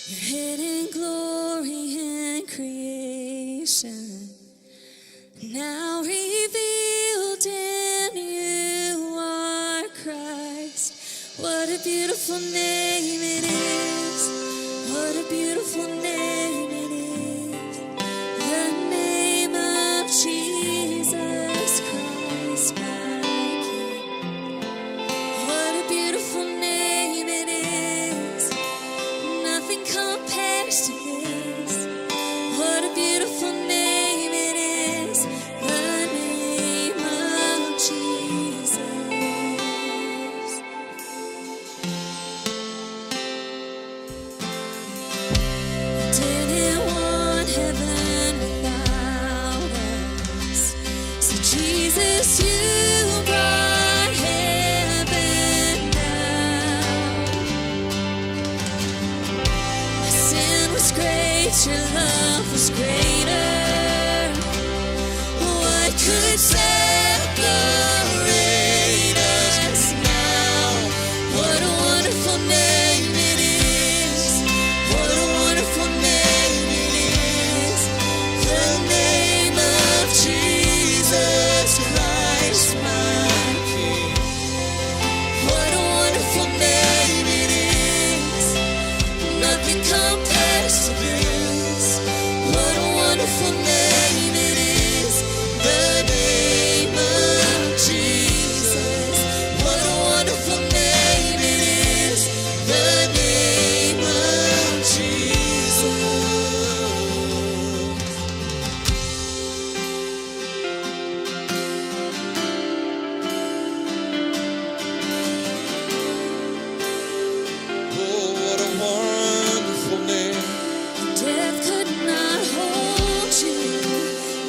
Your hidden glory in creation, now revealed in you are Christ. What a beautiful name it is. What a beautiful name it is. The name of Jesus Christ, my King. What a beautiful name it is. Nothing compares to this. What a beautiful name it is. The name of Jesus. Didn't want heaven without us. So Jesus, you brought heaven down. My sin was great, your love was greater. What could separate us now? What a wonderful name it is. What a wonderful name it is. The name of Jesus Christ, my King. What a wonderful name it is. Nothing compares to this. What a wonderful name it is. The name of Jesus. What a wonderful name it is. The name of Jesus. Oh, what a wonderful name. Death could not hold you.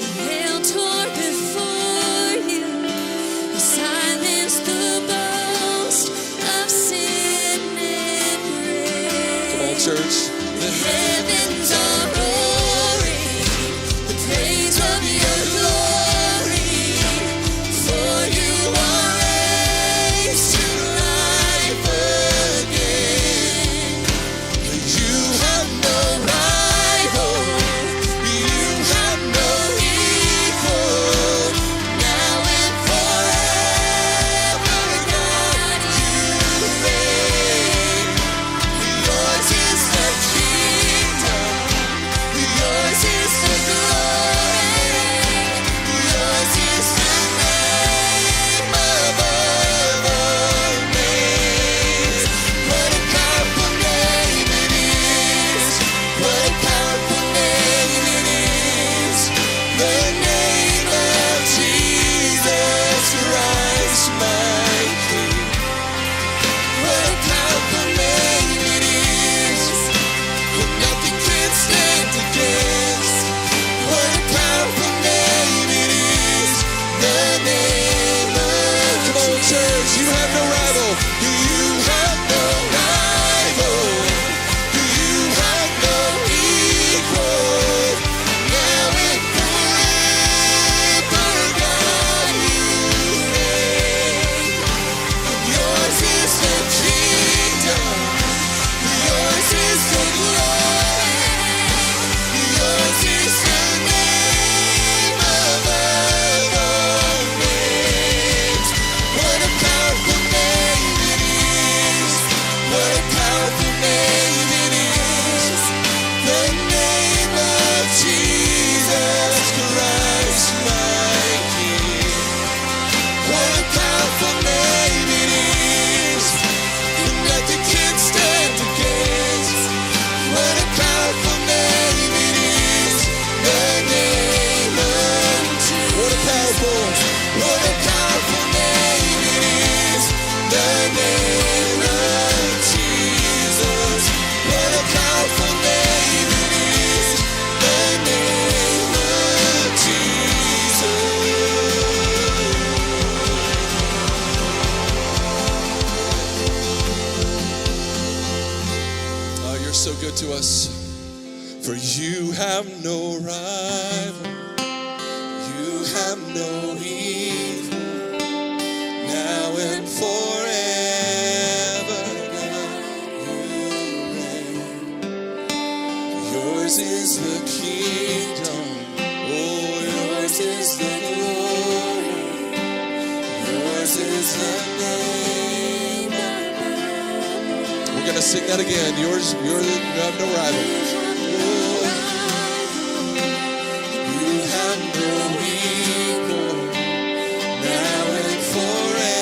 The veil tore before you. You silenced the boast of sin and grave. Come on, church. The heavens are roaring, the praise of your glory. For you are raised to life again. You have no rival, you have no equal. Now and forever, God, you reign. Yours is the kingdom, yours is the glory, yours is the name above all names. What a powerful name it is. What a powerful name it is. The name of Jesus Christ, my King. What a powerful name it is. That nothing can stand against. What a powerful name it is. The name of Come on, church. You have no rival. You have no rival. You have no equal. Now and forever, God, you reign. Yours is the kingdom. Yours is the glory. Yours is the name above all names. What a powerful name it is. What a powerful name it is. The name of Jesus Christ, my King. What a powerful name it is. And nothing can stand against. What a powerful name it is. The name of Jesus. What a powerful. What a powerful name it is. The name of Jesus. What a powerful name it is. The name of Jesus. Oh, you're so good to us. For you have no rival. You have no equal. Now and forever, God, you reign. yours is the kingdom. Oh, yours is the glory. Yours is the name. We're going to sing that again. You have no rival. You have no equal, now and forever.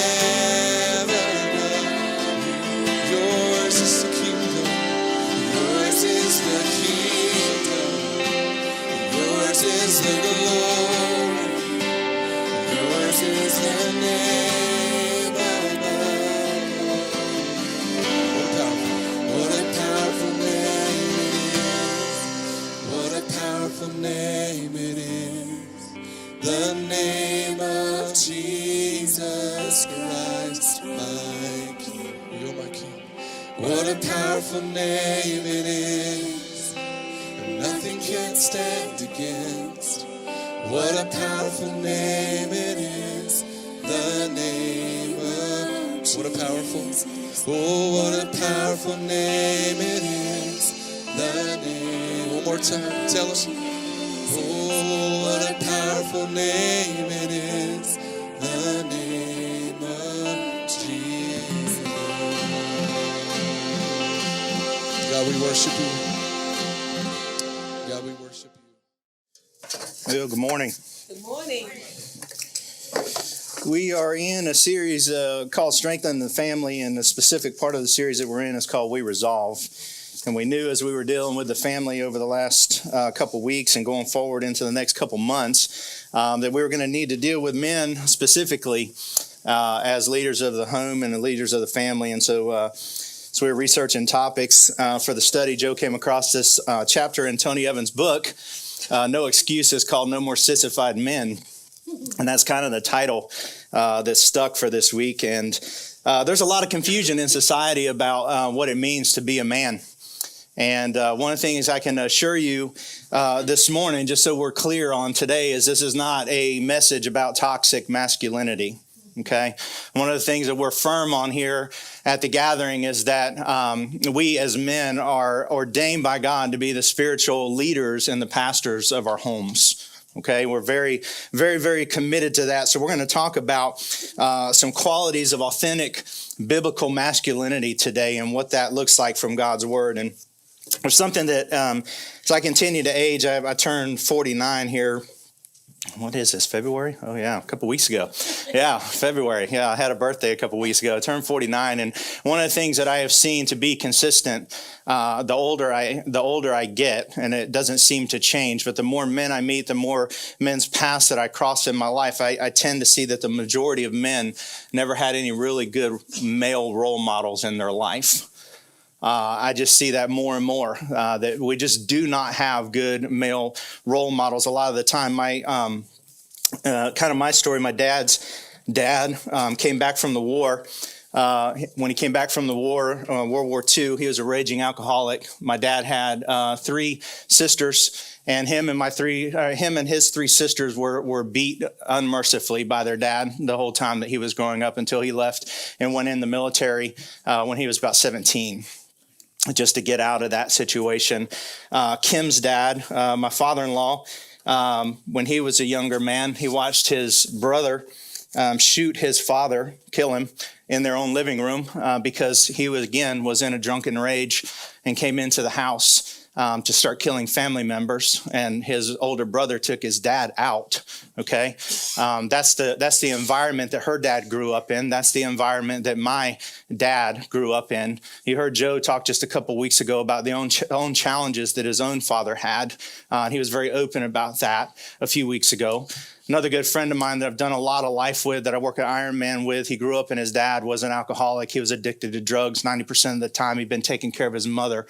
Yours is the kingdom. Yours is the kingdom. Yours is the glory. Yours is the name above all. What a powerful name it is. What a powerful name it is. The name of Jesus Christ, my King. You're my King. What a powerful name it is. And nothing can stand against. What a powerful name it is. The name of Jesus. What a powerful. Oh, what a powerful name it is. The name. One more time. Tell us. Oh, what a powerful name it is. The name of Jesus. God, we worship you. God, we worship you. Well, good morning. Good morning. We are in a series called Strengthen the Family, and the specific part of the series that we're in is called We Resolve. And we knew as we were dealing with the family over the last couple weeks and going forward into the next couple months that we were going to need to deal with men specifically as leaders of the home and the leaders of the family. And so we were researching topics for the study. Joe came across this chapter in Tony Evans' book, No Excuses, called No More Sissified Men. And that's kind of the title that stuck for this week. And there's a lot of confusion in society about what it means to be a man. And one of the things I can assure you this morning, just so we're clear on today, is this is not a message about toxic masculinity. Okay. One of the things that we're firm on here at the gathering is that we as men are ordained by God to be the spiritual leaders and the pastors of our homes. Okay, we're very, very, very committed to that. So we're going to talk about some qualities of authentic biblical masculinity today and what that looks like from God's word. And there's something that, as I continue to age, I turned 49 here. What is this, February? Oh, yeah, a couple weeks ago. Yeah, February. Yeah, I had a birthday a couple weeks ago. I turned 49, and one of the things that I have seen to be consistent, the older I get, and it doesn't seem to change, but the more men I meet, the more men's paths that I cross in my life, I tend to see that the majority of men never had any really good male role models in their life. I just see that more and more, that we just do not have good male role models a lot of the time. My kind of my story, my dad's dad came back from the war. When he came back from the war, World War II, he was a raging alcoholic. My dad had 3 sisters, and him and his 3 sisters were beat unmercifully by their dad the whole time that he was growing up until he left and went in the military when he was about 17. Just to get out of that situation. Kim's dad, my father-in-law, when he was a younger man, he watched his brother shoot his father, kill him in their own living room because he was in a drunken rage and came into the house to start killing family members, and his older brother took his dad out. Okay, that's the environment that her dad grew up in. That's the environment that my dad grew up in. You heard Joe talk just a couple weeks ago about the own challenges that his own father had. He was very open about that a few weeks ago. Another good friend of mine that I've done a lot of life with, that I work at Ironman with, he grew up and his dad was an alcoholic. He was addicted to drugs. 90% of the time he'd been taking care of his mother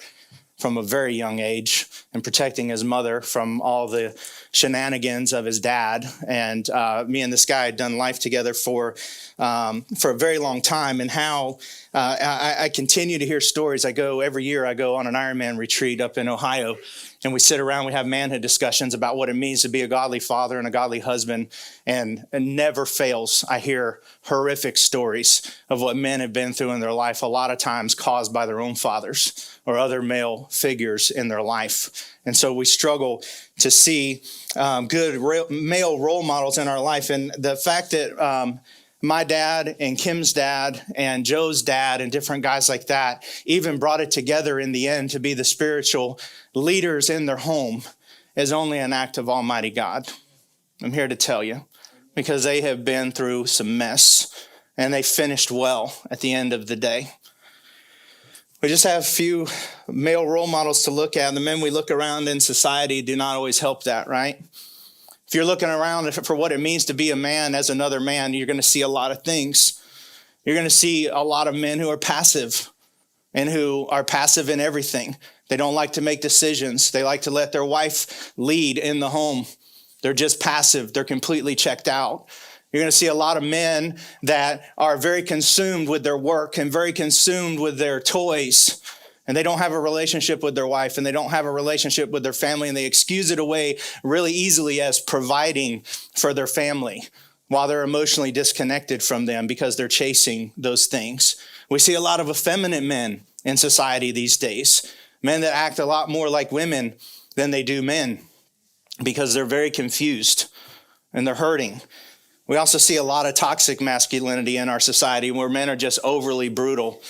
from a very young age and protecting his mother from all the shenanigans of his dad. And me and this guy had done life together for a very long time. And how I continue to hear stories. Every year I go on an Ironman retreat up in Ohio, and we sit around, we have manhood discussions about what it means to be a godly father and a godly husband, and never fails. I hear horrific stories of what men have been through in their life, a lot of times caused by their own fathers or other male figures in their life. And so we struggle to see good male role models in our life. And the fact that my dad and Kim's dad and Joe's dad and different guys like that even brought it together in the end to be the spiritual leaders in their home is only an act of Almighty God. I'm here to tell you, because they have been through some mess and they finished well at the end of the day. We just have a few male role models to look at. The men we look around in society do not always help that, right? If you're looking around for what it means to be a man as another man, you're going to see a lot of things. You're going to see a lot of men who are passive and who are passive in everything. They don't like to make decisions. They like to let their wife lead in the home. They're just passive. They're completely checked out. You're going to see a lot of men that are very consumed with their work and very consumed with their toys. And they don't have a relationship with their wife, and they don't have a relationship with their family, and they excuse it away really easily as providing for their family while they're emotionally disconnected from them because they're chasing those things. We see a lot of effeminate men in society these days, men that act a lot more like women than they do men because they're very confused and they're hurting. We also see a lot of toxic masculinity in our society where men are just overly brutal,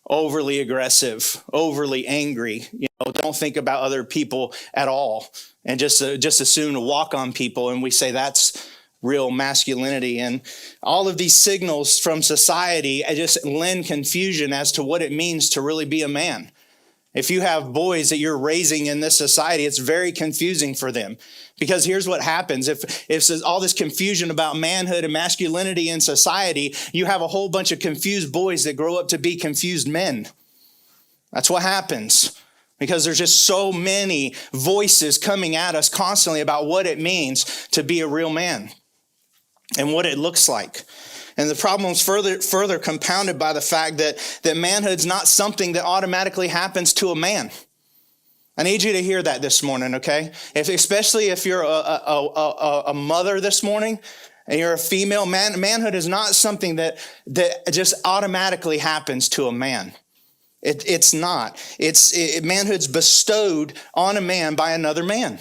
overly aggressive, overly angry, don't think about other people at all, and just assume to walk on people. And we say that's real masculinity. And all of these signals from society just lend confusion as to what it means to really be a man. If you have boys that you're raising in this society, it's very confusing for them. Because here's what happens. If there's all this confusion about manhood and masculinity in society, you have a whole bunch of confused boys that grow up to be confused men. That's what happens. Because there's just so many voices coming at us constantly about what it means to be a real man and what it looks like. And the problem is further compounded by the fact that manhood's not something that automatically happens to a man. I need you to hear that this morning, okay? Especially if you're a mother this morning and you're a female, manhood is not something that just automatically happens to a man. It's not. Manhood's bestowed on a man by another man.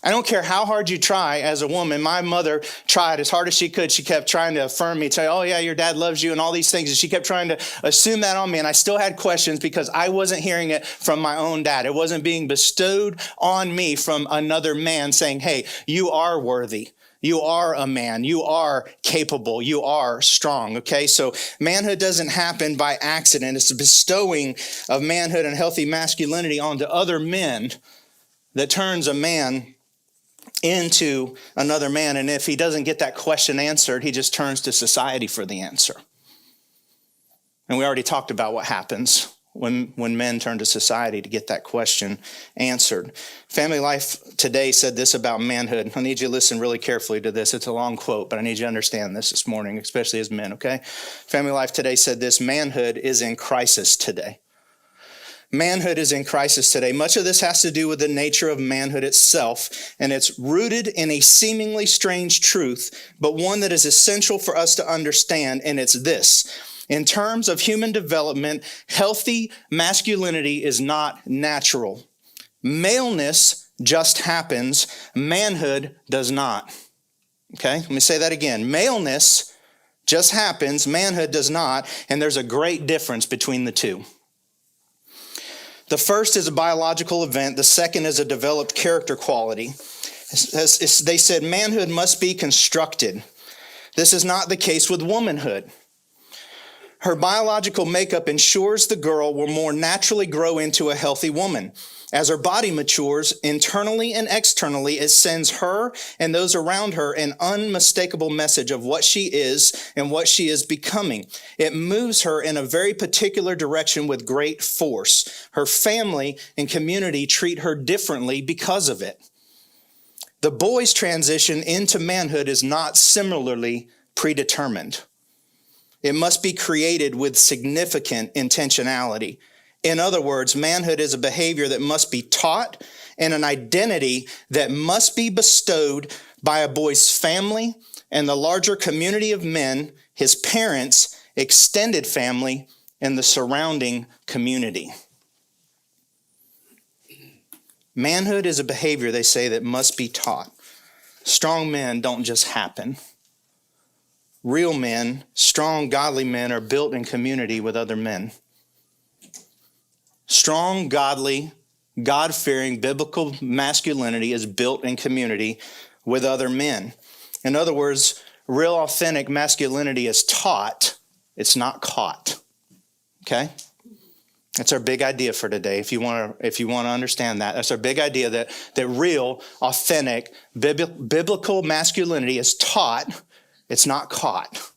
I don't care how hard you try as a woman. My mother tried as hard as she could. She kept trying to affirm me, say, oh yeah, your dad loves you and all these things. And she kept trying to assume that on me. And I still had questions because I wasn't hearing it from my own dad. It wasn't being bestowed on me from another man saying, hey, you are worthy. You are a man. You are capable. You are strong. Okay. So manhood doesn't happen by accident. It's the bestowing of manhood and healthy masculinity onto other men that turns a man into another man. And if he doesn't get that question answered, he just turns to society for the answer. And we already talked about what happens when men turn to society to get that question answered. Family Life Today said this about manhood. I need you to listen really carefully to this. It's a long quote, but I need you to understand this morning, especially as men, okay? Family Life Today said this: manhood is in crisis today. Manhood is in crisis today. Much of this has to do with the nature of manhood itself, and it's rooted in a seemingly strange truth, but one that is essential for us to understand, and it's this. In terms of human development, healthy masculinity is not natural. Maleness just happens. Manhood does not. Okay, let me say that again. Maleness just happens. Manhood does not, and there's a great difference between the two. The first is a biological event. The second is a developed character quality. They said manhood must be constructed. This is not the case with womanhood. Her biological makeup ensures the girl will more naturally grow into a healthy woman. As her body matures, internally and externally, it sends her and those around her an unmistakable message of what she is and what she is becoming. It moves her in a very particular direction with great force. Her family and community treat her differently because of it. The boy's transition into manhood is not similarly predetermined. It must be created with significant intentionality. In other words, manhood is a behavior that must be taught and an identity that must be bestowed by a boy's family and the larger community of men, his parents, extended family, and the surrounding community. Manhood is a behavior, they say, that must be taught. Strong men don't just happen. Real men, strong, godly men, are built in community with other men. Strong, godly, God-fearing, biblical masculinity is built in community with other men. In other words, real, authentic masculinity is taught. It's not caught. Okay? That's our big idea for today. If you want to understand that, that's our big idea that real, authentic, biblical masculinity is taught. It's not caught.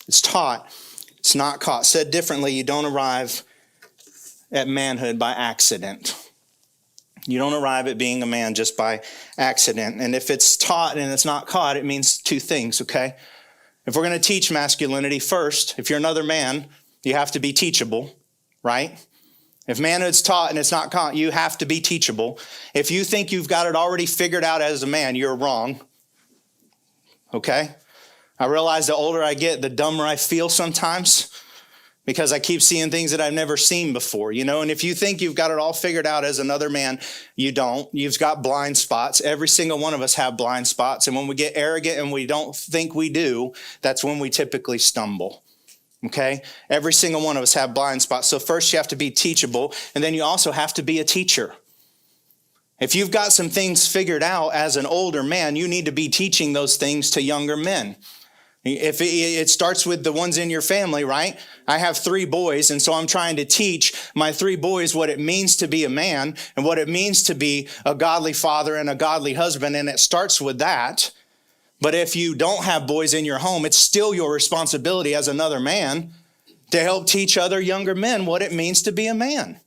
It's taught. It's not caught. Said differently, you don't arrive at manhood by accident. You don't arrive at being a man just by accident. And if it's taught and it's not caught, it means two things, okay? If we're going to teach masculinity, first, if you're another man, you have to be teachable, right? If manhood's taught and it's not caught, you have to be teachable. If you think you've got it already figured out as a man, you're wrong, okay? I realize the older I get, the dumber I feel sometimes, because I keep seeing things that I've never seen before, And if you think you've got it all figured out as another man, you don't. You've got blind spots. Every single one of us have blind spots. And when we get arrogant and we don't think we do, that's when we typically stumble. Okay? Every single one of us have blind spots. So first you have to be teachable, and then you also have to be a teacher. If you've got some things figured out as an older man, you need to be teaching those things to younger men. If it starts with the ones in your family, right? I have 3 boys, and so I'm trying to teach my 3 boys what it means to be a man and what it means to be a godly father and a godly husband, and it starts with that. But if you don't have boys in your home, it's still your responsibility as another man to help teach other younger men what it means to be a man.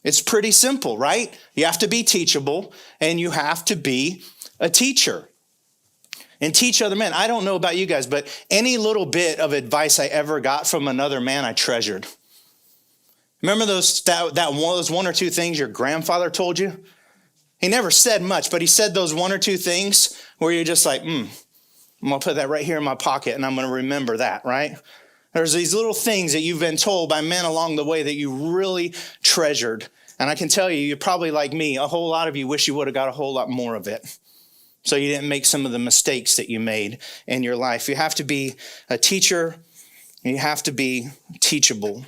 It's pretty simple, right? You have to be teachable, and you have to be a teacher. And teach other men. I don't know about you guys, but any little bit of advice I ever got from another man, I treasured. Remember those 1 or 2 things your grandfather told you? He never said much, but he said those 1 or 2 things where you're just like, I'm going to put that right here in my pocket, and I'm going to remember that, right? There's these little things that you've been told by men along the way that you really treasured. And I can tell you, you're probably like me. A whole lot of you wish you would have got a whole lot more of it, so you didn't make some of the mistakes that you made in your life. You have to be a teacher, and you have to be teachable.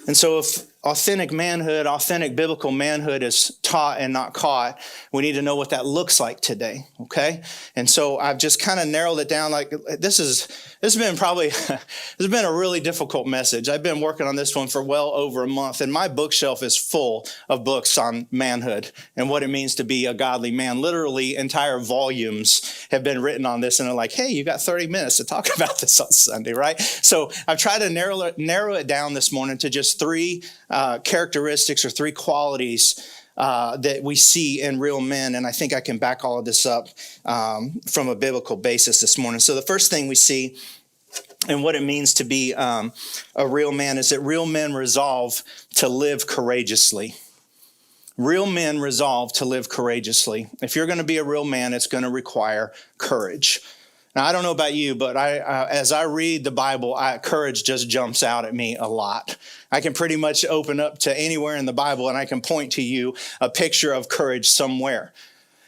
And so if authentic manhood, authentic biblical manhood is taught and not caught, we need to know what that looks like today, okay? And so I've just kind of narrowed it down. Like this has been a really difficult message. I've been working on this one for well over a month, and my bookshelf is full of books on manhood and what it means to be a godly man. Literally entire volumes have been written on this, and they're like, hey, you got 30 minutes to talk about this on Sunday, right? So I've tried to narrow it down this morning to just 3 characteristics or 3 qualities that we see in real men. And I think I can back all of this up from a biblical basis this morning. So the first thing we see and what it means to be a real man is that real men resolve to live courageously. Real men resolve to live courageously. If you're going to be a real man, it's going to require courage. Now, I don't know about you, but as I read the Bible, courage just jumps out at me a lot. I can pretty much open up to anywhere in the Bible, and I can point to you a picture of courage somewhere.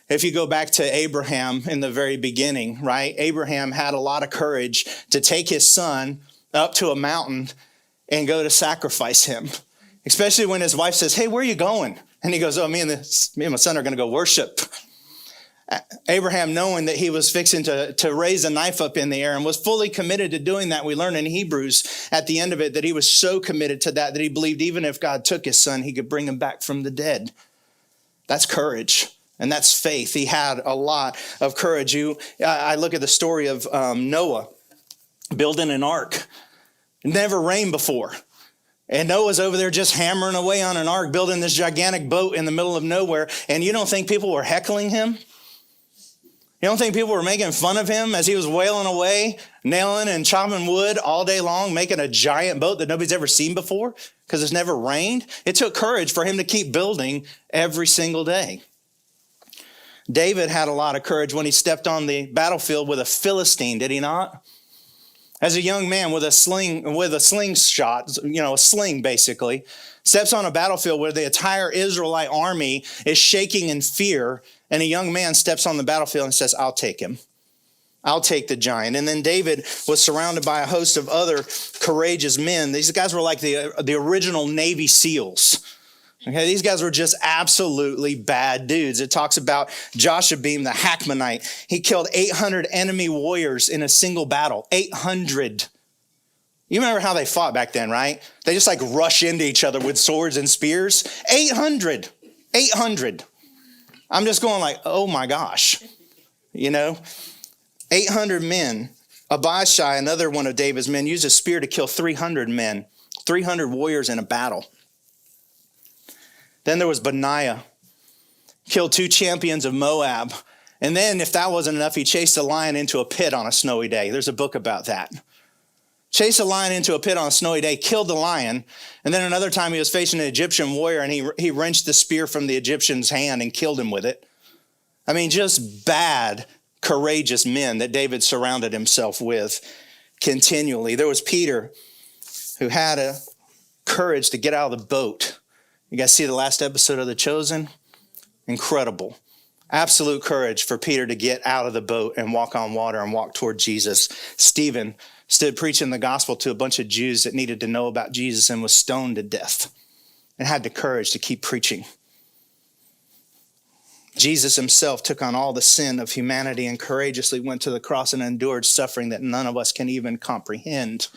If you go back to Abraham in the very beginning, right? Abraham had a lot of courage to take his son up to a mountain and go to sacrifice him, especially when his wife says, hey, where are you going? And he goes, oh, me and my son are going to go worship. Abraham, knowing that he was fixing to raise a knife up in the air and was fully committed to doing that. We learn in Hebrews at the end of it that he was so committed to that he believed even if God took his son, he could bring him back from the dead. That's courage, and that's faith. He had a lot of courage. I look at the story of Noah building an ark. It never rained before. And Noah's over there just hammering away on an ark, building this gigantic boat in the middle of nowhere. And you don't think people were heckling him? You don't think people were making fun of him as he was wailing away, nailing and chopping wood all day long, making a giant boat that nobody's ever seen before because it's never rained? It took courage for him to keep building every single day. David had a lot of courage when he stepped on the battlefield with a Philistine, did he not? As a young man with a slingshot, a sling basically, steps on a battlefield where the entire Israelite army is shaking in fear, and a young man steps on the battlefield and says, I'll take him. I'll take the giant. And then David was surrounded by a host of other courageous men. These guys were like the original Navy SEALs. Okay, these guys were just absolutely bad dudes. It talks about Joshua the Hackmanite. He killed 800 enemy warriors in a single battle. 800. You remember how they fought back then, right? They just like rush into each other with swords and spears. 800. 800. I'm just going like, oh my gosh. 800 men. Abishai, another one of David's men, used a spear to kill 300 men. 300 warriors in a battle. Then there was Benaiah, killed 2 champions of Moab. And then, if that wasn't enough, he chased a lion into a pit on a snowy day. There's a book about that. Chased a lion into a pit on a snowy day, killed the lion. And then another time he was facing an Egyptian warrior, and he wrenched the spear from the Egyptian's hand and killed him with it. I mean, just bad, courageous men that David surrounded himself with continually. There was Peter, who had a courage to get out of the boat. You guys see the last episode of The Chosen? Incredible. Absolute courage for Peter to get out of the boat and walk on water and walk toward Jesus. Stephen stood preaching the gospel to a bunch of Jews that needed to know about Jesus and was stoned to death and had the courage to keep preaching. Jesus himself took on all the sin of humanity and courageously went to the cross and endured suffering that none of us can even comprehend.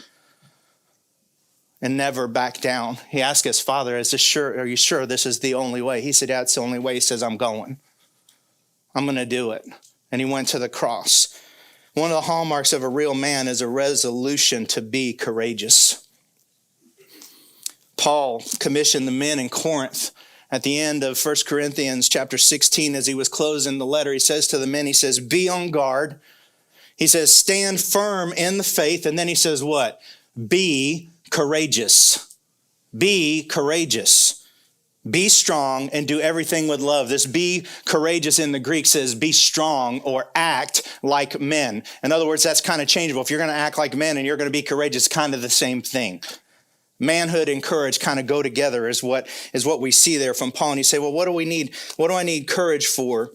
And never back down. He asked his father, are you sure this is the only way? He said, yeah, it's the only way. He says, I'm going. I'm going to do it. And he went to the cross. One of the hallmarks of a real man is a resolution to be courageous. Paul commissioned the men in Corinth at the end of 1 Corinthians chapter 16, as he was closing the letter. He says to the men, he says, be on guard. He says, stand firm in the faith. And then he says what? Be courageous. Be courageous. Be strong and do everything with love. This be courageous in the Greek says be strong or act like men. In other words, that's kind of changeable. If you're going to act like men and you're going to be courageous, kind of the same thing. Manhood and courage kind of go together is what we see there from Paul. And you say, well, what do we need? What do I need courage for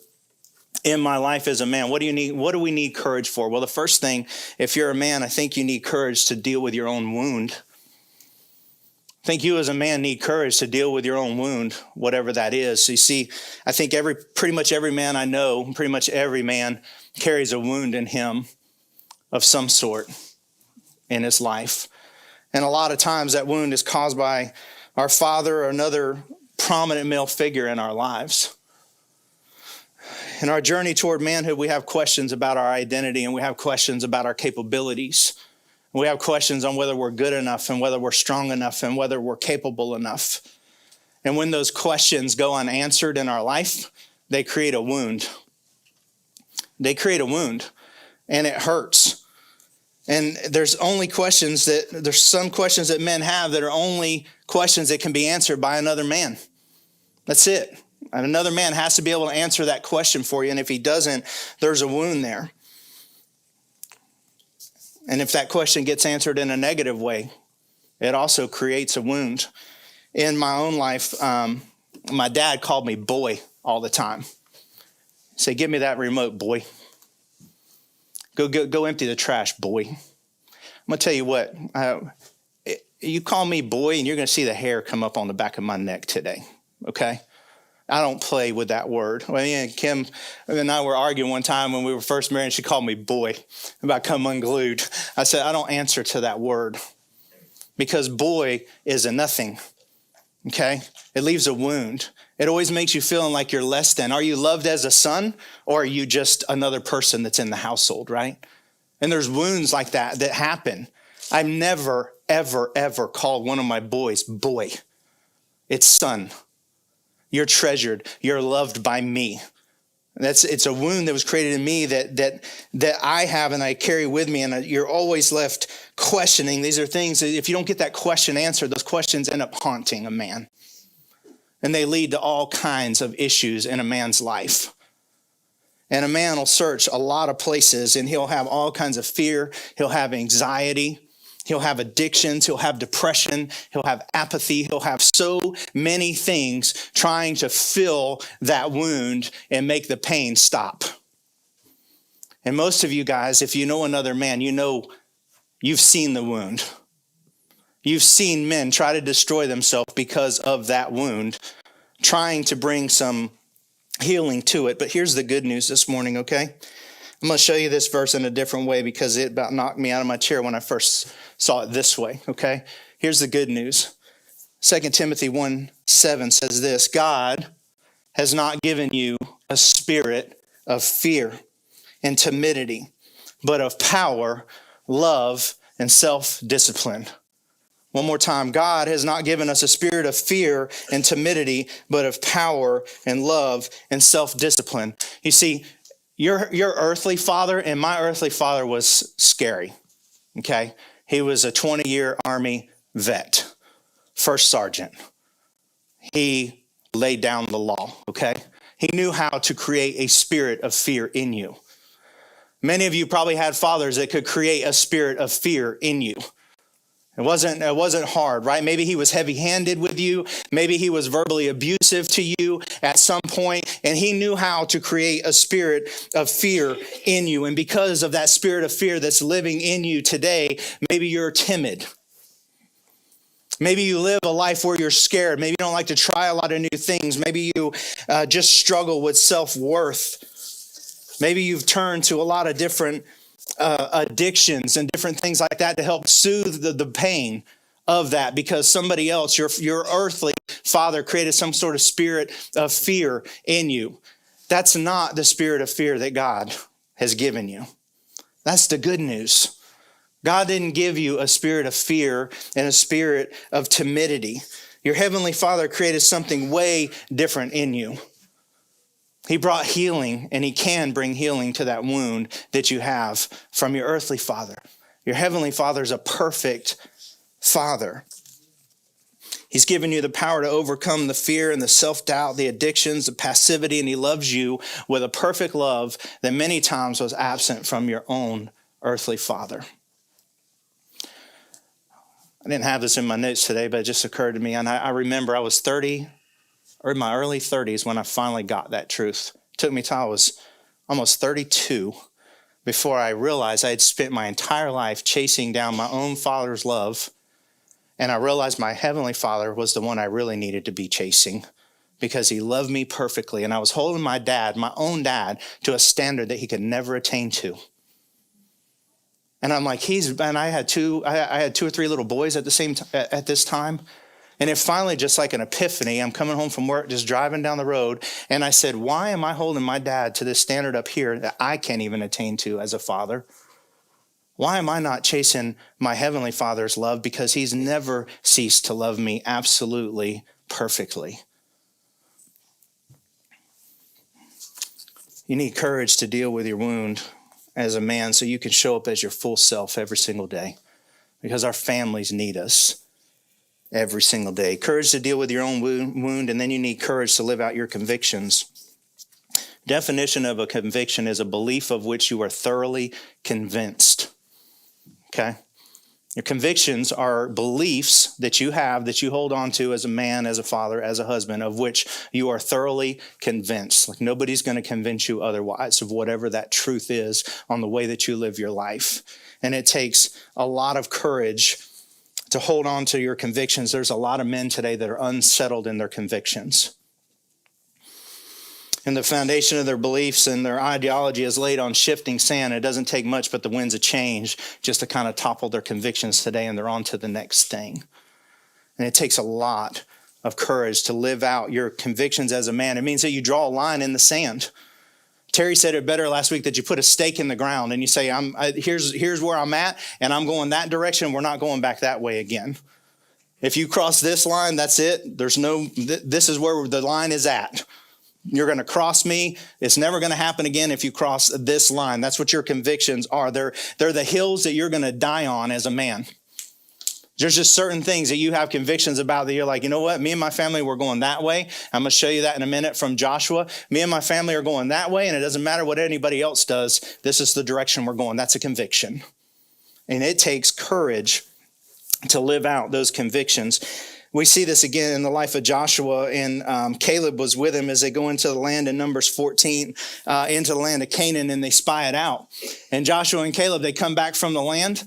in my life as a man? What do we need courage for? Well, the first thing, if you're a man, I think you need courage to deal with your own wound. I think you as a man need courage to deal with your own wound, whatever that is. So you see, I think pretty much every man I know, pretty much every man carries a wound in him of some sort in his life. And a lot of times that wound is caused by our father or another prominent male figure in our lives. In our journey toward manhood, we have questions about our identity and we have questions about our capabilities. We have questions on whether we're good enough and whether we're strong enough and whether we're capable enough. And when those questions go unanswered in our life, they create a wound. They create a wound, and it hurts. And there's some questions that men have that are only questions that can be answered by another man. That's it. And another man has to be able to answer that question for you. And if he doesn't, there's a wound there. And if that question gets answered in a negative way, it also creates a wound. In my own life, my dad called me boy all the time. He'd say, give me that remote, boy. Go empty the trash, boy. I'm going to tell you what, you call me boy and you're going to see the hair come up on the back of my neck today, okay? I don't play with that word. Well, me and Kim and I were arguing one time when we were first married. She called me boy about come unglued. I said, I don't answer to that word because boy is a nothing, okay? It leaves a wound. It always makes you feeling like you're less than. Are you loved as a son or are you just another person that's in the household, right? And there's wounds like that happen. I've never, ever, ever called one of my boys boy. It's son. You're treasured. You're loved by me. It's a wound that was created in me that I have and I carry with me, and you're always left questioning. These are things that if you don't get that question answered, those questions end up haunting a man. And they lead to all kinds of issues in a man's life. And a man will search a lot of places, and he'll have all kinds of fear. He'll have anxiety. He'll have addictions. He'll have depression. He'll have apathy. He'll have so many things trying to fill that wound and make the pain stop. And most of you guys, if you know another man, you know you've seen the wound. You've seen men try to destroy themselves because of that wound, trying to bring some healing to it. But here's the good news this morning, okay? I'm going to show you this verse in a different way because it about knocked me out of my chair when I first saw it this way, okay? Here's the good news. 2 Timothy 1:7 says this: God has not given you a spirit of fear and timidity, but of power, love, and self-discipline. One more time. God has not given us a spirit of fear and timidity, but of power and love and self-discipline. You see, your earthly father and my earthly father was scary, okay? He was a 20-year Army vet, first sergeant. He laid down the law, okay? He knew how to create a spirit of fear in you. Many of you probably had fathers that could create a spirit of fear in you. It wasn't hard, right? Maybe he was heavy-handed with you. Maybe he was verbally abusive to you at some point, and he knew how to create a spirit of fear in you. And because of that spirit of fear that's living in you today, maybe you're timid. Maybe you live a life where you're scared. Maybe you don't like to try a lot of new things. Maybe you just struggle with self-worth. Maybe you've turned to a lot of different addictions and different things like that to help soothe the pain of that, because somebody else, your earthly father, created some sort of spirit of fear in you. That's not the spirit of fear that God has given you. That's the good news. God didn't give you a spirit of fear and a spirit of timidity. Your heavenly Father created something way different in you. He brought healing, and he can bring healing to that wound that you have from your earthly father. Your heavenly Father is a perfect Father. He's given you the power to overcome the fear and the self-doubt, the addictions, the passivity, and he loves you with a perfect love that many times was absent from your own earthly father. I didn't have this in my notes today, but it just occurred to me, and I remember I was 30 or in my early 30s when I finally got that truth. It took me till I was almost 32 before I realized I had spent my entire life chasing down my own father's love, and I realized my heavenly Father was the one I really needed to be chasing because he loved me perfectly, and I was holding my dad, my own dad, to a standard that he could never attain to. And I'm like, I had two or three little boys at this time. And it finally, just like an epiphany, I'm coming home from work, just driving down the road. And I said, why am I holding my dad to this standard up here that I can't even attain to as a father? Why am I not chasing my heavenly Father's love? Because he's never ceased to love me absolutely perfectly. You need courage to deal with your wound as a man so you can show up as your full self every single day, because our families need us every single day. Courage to deal with your own wound, and then you need courage to live out your convictions. Definition of a conviction is a belief of which you are thoroughly convinced. Okay? Your convictions are beliefs that you have, that you hold on to as a man, as a father, as a husband, of which you are thoroughly convinced. Like nobody's going to convince you otherwise of whatever that truth is on the way that you live your life. And it takes a lot of courage to hold on to your convictions. There's a lot of men today that are unsettled in their convictions. And the foundation of their beliefs and their ideology is laid on shifting sand. It doesn't take much but the winds of change just to kind of topple their convictions today, and they're on to the next thing. And it takes a lot of courage to live out your convictions as a man. It means that you draw a line in the sand. Terry said it better last week, that you put a stake in the ground and you say, here's where I'm at, and I'm going that direction. We're not going back that way again. If you cross this line, that's it. This is where the line is at. You're going to cross me. It's never going to happen again if you cross this line. That's what your convictions are. They're the hills that you're going to die on as a man. There's just certain things that you have convictions about that you're like, you know what? Me and my family, we're going that way. I'm going to show you that in a minute from Joshua. Me and my family are going that way, and it doesn't matter what anybody else does. This is the direction we're going. That's a conviction. And it takes courage to live out those convictions. We see this again in the life of Joshua, and Caleb was with him as they go into the land in Numbers 14, into the land of Canaan, and they spy it out. And Joshua and Caleb, they come back from the land,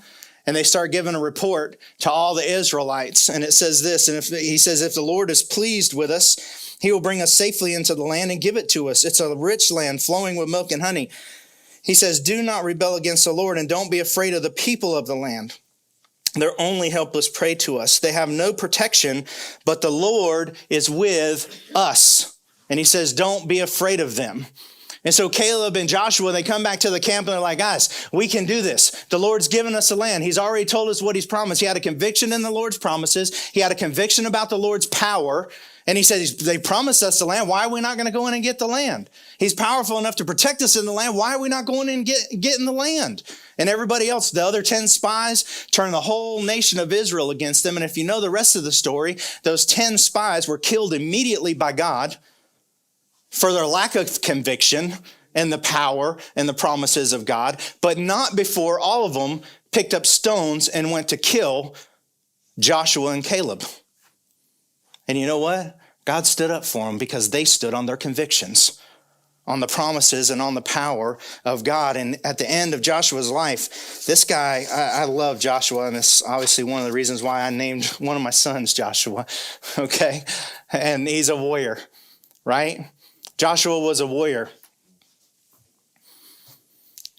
and they start giving a report to all the Israelites. And it says this, and he says, if the Lord is pleased with us, he will bring us safely into the land and give it to us. It's a rich land flowing with milk and honey. He says, do not rebel against the Lord, and don't be afraid of the people of the land. They're only helpless prey to us. They have no protection, but the Lord is with us. And he says, don't be afraid of them. And so Caleb and Joshua, they come back to the camp and they're like, guys, we can do this. The Lord's given us the land. He's already told us what he's promised. He had a conviction in the Lord's promises. He had a conviction about the Lord's power. And he said, they promised us the land. Why are we not going to go in and get the land? He's powerful enough to protect us in the land. Why are we not going in and getting the land? And everybody else, the other 10 spies, turned the whole nation of Israel against them. And if you know the rest of the story, those 10 spies were killed immediately by God for their lack of conviction and the power and the promises of God, but not before all of them picked up stones and went to kill Joshua and Caleb. And you know what? God stood up for them because they stood on their convictions, on the promises and on the power of God. And at the end of Joshua's life, this guy, I love Joshua, and it's obviously one of the reasons why I named one of my sons Joshua, okay? And he's a warrior, right? Joshua was a warrior.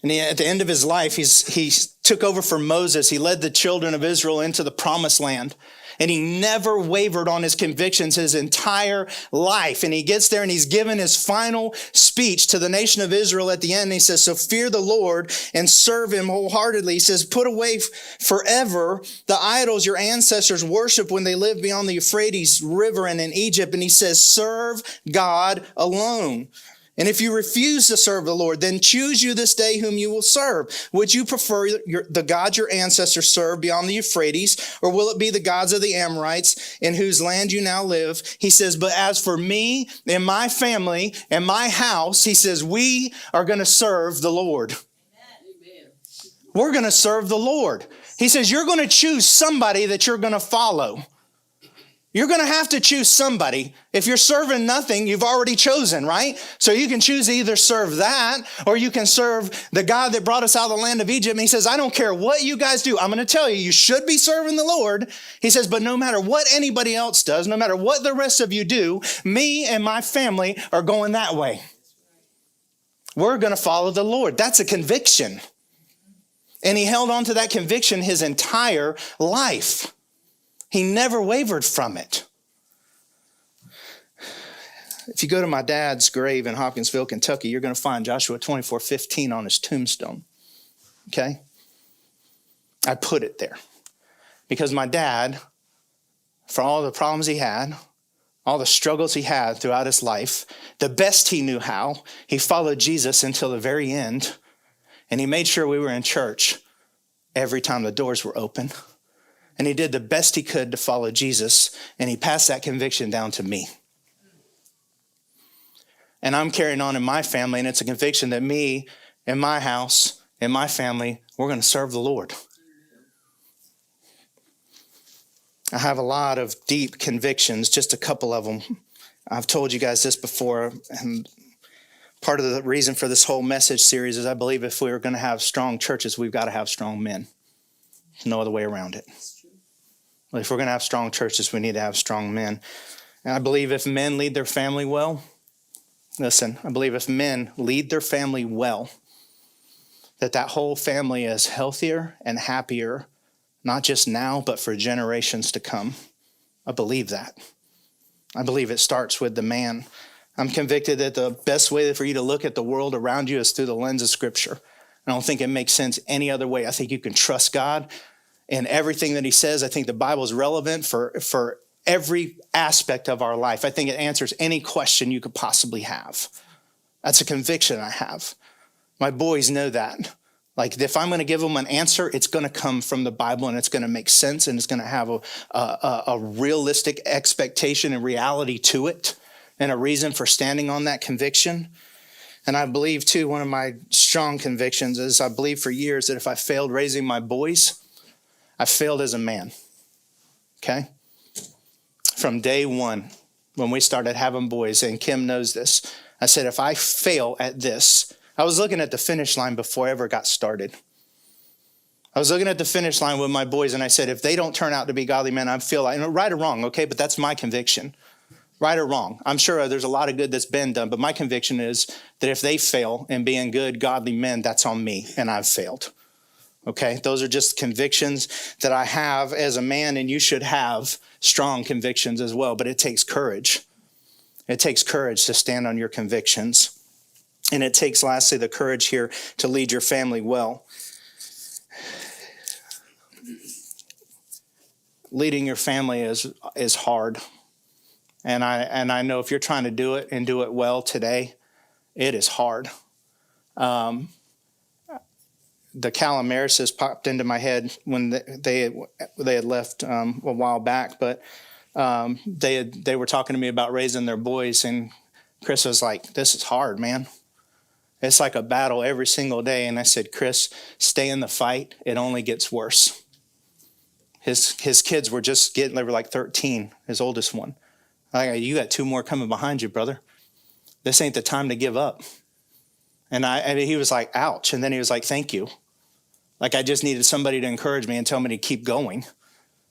And at the end of his life, he took over for Moses. He led the children of Israel into the promised land. And he never wavered on his convictions his entire life. And he gets there and he's given his final speech to the nation of Israel at the end. And he says, so fear the Lord and serve him wholeheartedly. He says, put away forever the idols your ancestors worshiped when they lived beyond the Euphrates River and in Egypt. And he says, serve God alone. And if you refuse to serve the Lord, then choose you this day whom you will serve. Would you prefer the gods your ancestors served beyond the Euphrates, or will it be the gods of the Amorites in whose land you now live? He says, but as for me and my family and my house, he says, we are going to serve the Lord. Amen. We're going to serve the Lord. He says, you're going to choose somebody that you're going to follow. You're going to have to choose somebody. If you're serving nothing, you've already chosen, right? So you can choose to either serve that, or you can serve the God that brought us out of the land of Egypt. And he says, I don't care what you guys do. I'm going to tell you, you should be serving the Lord. He says, but no matter what anybody else does, no matter what the rest of you do, me and my family are going that way. We're going to follow the Lord. That's a conviction. And he held on to that conviction his entire life. He never wavered from it. If you go to my dad's grave in Hopkinsville, Kentucky, you're going to find Joshua 24:15 on his tombstone. Okay? I put it there because my dad, for all the problems he had, all the struggles he had throughout his life, the best he knew how, he followed Jesus until the very end, and he made sure we were in church every time the doors were open. And he did the best he could to follow Jesus, and he passed that conviction down to me. And I'm carrying on in my family, and it's a conviction that me and my house and my family, we're going to serve the Lord. I have a lot of deep convictions, just a couple of them. I've told you guys this before, and part of the reason for this whole message series is I believe if we're going to have strong churches, we've got to have strong men. There's no other way around it. If we're going to have strong churches, we need to have strong men. And I believe if men lead their family well, I believe if men lead their family well, that whole family is healthier and happier, not just now, but for generations to come. I believe that. I believe it starts with the man. I'm convicted that the best way for you to look at the world around you is through the lens of Scripture. I don't think it makes sense any other way. I think you can trust God in everything that he says. I think the Bible is relevant for every aspect of our life. I think it answers any question you could possibly have. That's a conviction I have. My boys know that. Like, if I'm going to give them an answer, it's going to come from the Bible, and it's going to make sense, and it's going to have a realistic expectation and reality to it, and a reason for standing on that conviction. And I believe, too, one of my strong convictions is I believe for years that if I failed raising my boys, I failed as a man. Okay? From day one, when we started having boys, and Kim knows this, I said, if I fail at this, I was looking at the finish line before I ever got started. I was looking at the finish line with my boys, and I said, if they don't turn out to be godly men, I feel like, right or wrong, okay, but that's my conviction. Right or wrong. I'm sure there's a lot of good that's been done, but my conviction is that if they fail in being good, godly men, that's on me, and I've failed. Okay, those are just convictions that I have as a man, and you should have strong convictions as well, but it takes courage. It takes courage to stand on your convictions. And it takes, lastly, the courage here to lead your family well. Leading your family is hard. And I know if you're trying to do it and do it well today, it is hard. The Calamarises popped into my head when they had left a while back, but they were talking to me about raising their boys, and Chris was like, "This is hard, man. It's like a battle every single day." And I said, "Chris, stay in the fight. It only gets worse." His kids were they were like 13, his oldest one. You got 2 more coming behind you, brother. This ain't the time to give up. And he was like, ouch. And then he was like, thank you. Like, I just needed somebody to encourage me and tell me to keep going,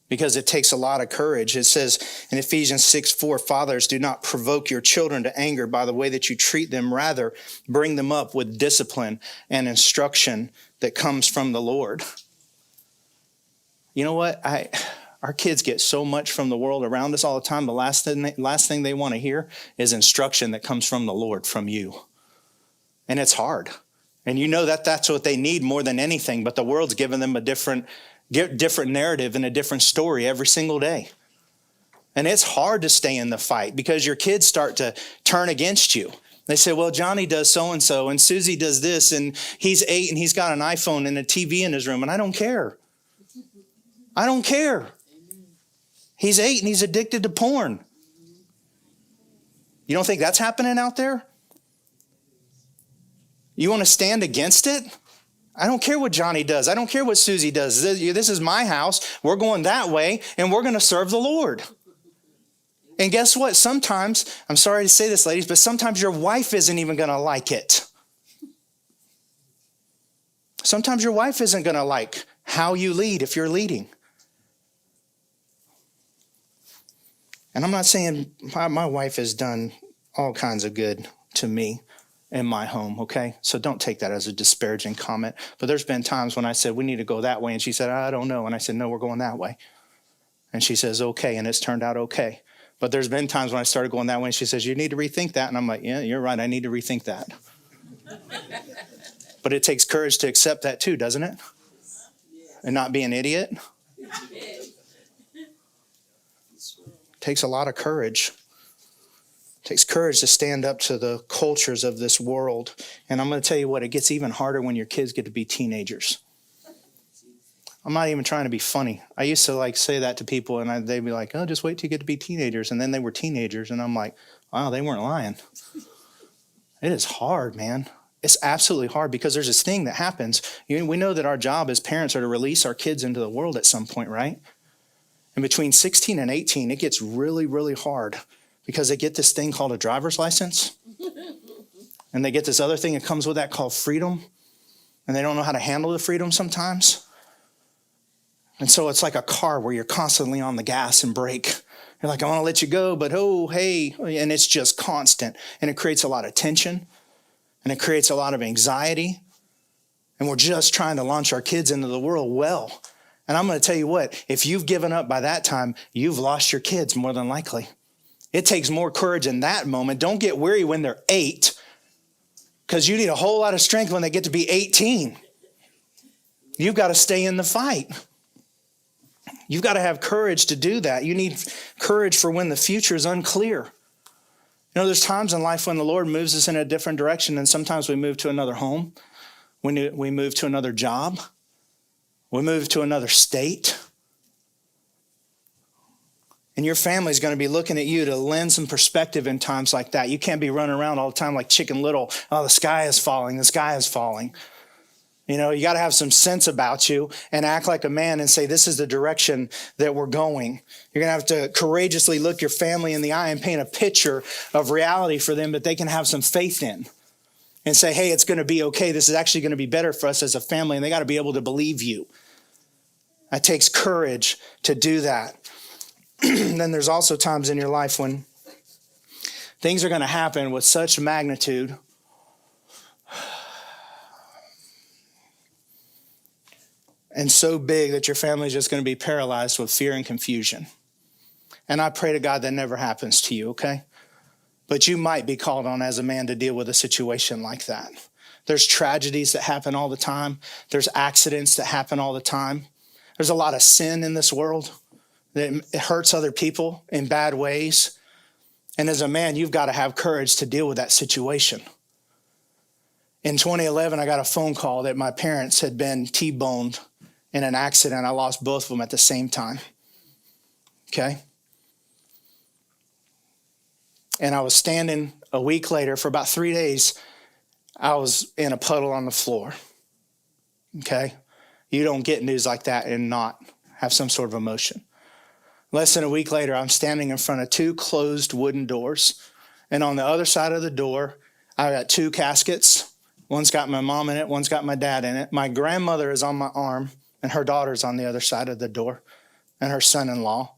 because it takes a lot of courage. It says in Ephesians 6:4, fathers, do not provoke your children to anger by the way that you treat them. Rather, bring them up with discipline and instruction that comes from the Lord. You know what? Our kids get so much from the world around us all the time. The last thing they want to hear is instruction that comes from the Lord, from you. And it's hard. And you know that that's what they need more than anything. But the world's giving them a different narrative and a different story every single day. And it's hard to stay in the fight because your kids start to turn against you. They say, well, Johnny does so-and-so, and Susie does this, and he's 8 and he's got an iPhone and a TV in his room, and I don't care. I don't care. He's 8 and he's addicted to porn. You don't think that's happening out there? You want to stand against it? I don't care what Johnny does. I don't care what Susie does. This is my house. We're going that way, and we're going to serve the Lord. And guess what? Sometimes, I'm sorry to say this, ladies, but sometimes your wife isn't even going to like it. Sometimes your wife isn't going to like how you lead if you're leading. And I'm not saying my wife has done all kinds of good to me in my home, okay? So don't take that as a disparaging comment. But there's been times when I said, we need to go that way. And she said, I don't know. And I said, no, we're going that way. And she says, okay. And it's turned out okay. But there's been times when I started going that way and she says, you need to rethink that. And I'm like, yeah, you're right. I need to rethink that. But it takes courage to accept that too, doesn't it? And not be an idiot. Takes a lot of courage. It takes courage to stand up to the cultures of this world. And I'm going to tell you what, it gets even harder when your kids get to be teenagers. I'm not even trying to be funny. I used to say that to people and they'd be like, oh, just wait till you get to be teenagers. And then they were teenagers and I'm like, wow, they weren't lying. It is hard, man. It's absolutely hard because there's this thing that happens. We know that our job as parents are to release our kids into the world at some point, right? And between 16 and 18, it gets really, really hard because they get this thing called a driver's license. And they get this other thing that comes with that called freedom. And they don't know how to handle the freedom sometimes. And so it's like a car where you're constantly on the gas and brake. You're like, I want to let you go, but oh, hey. And it's just constant. And it creates a lot of tension. And it creates a lot of anxiety. And we're just trying to launch our kids into the world well. And I'm going to tell you what, if you've given up by that time, you've lost your kids more than likely. It takes more courage in that moment. Don't get weary when they're 8, because you need a whole lot of strength when they get to be 18. You've got to stay in the fight. You've got to have courage to do that. You need courage for when the future is unclear. You know, there's times in life when the Lord moves us in a different direction, and sometimes we move to another home. We move to another job. We move to another state. And your family's going to be looking at you to lend some perspective in times like that. You can't be running around all the time like Chicken Little. Oh, the sky is falling. The sky is falling. You know, you got to have some sense about you and act like a man and say, this is the direction that we're going. You're going to have to courageously look your family in the eye and paint a picture of reality for them that they can have some faith in. And say, hey, it's going to be okay. This is actually going to be better for us as a family. And they got to be able to believe you. It takes courage to do that. Then there's also times in your life when things are going to happen with such magnitude and so big that your family is just going to be paralyzed with fear and confusion. And I pray to God that never happens to you, okay? But you might be called on as a man to deal with a situation like that. There's tragedies that happen all the time. There's accidents that happen all the time. There's a lot of sin in this world that it hurts other people in bad ways. And as a man, you've got to have courage to deal with that situation. In 2011, I got a phone call that my parents had been T-boned in an accident. I lost both of them at the same time. Okay? And I was standing a week later for about 3 days. I was in a puddle on the floor. Okay? You don't get news like that and not have some sort of emotion. Less than a week later, I'm standing in front of 2 closed wooden doors. And on the other side of the door, I got 2 caskets. One's got my mom in it. One's got my dad in it. My grandmother is on my arm, and her daughter's on the other side of the door, and her son-in-law.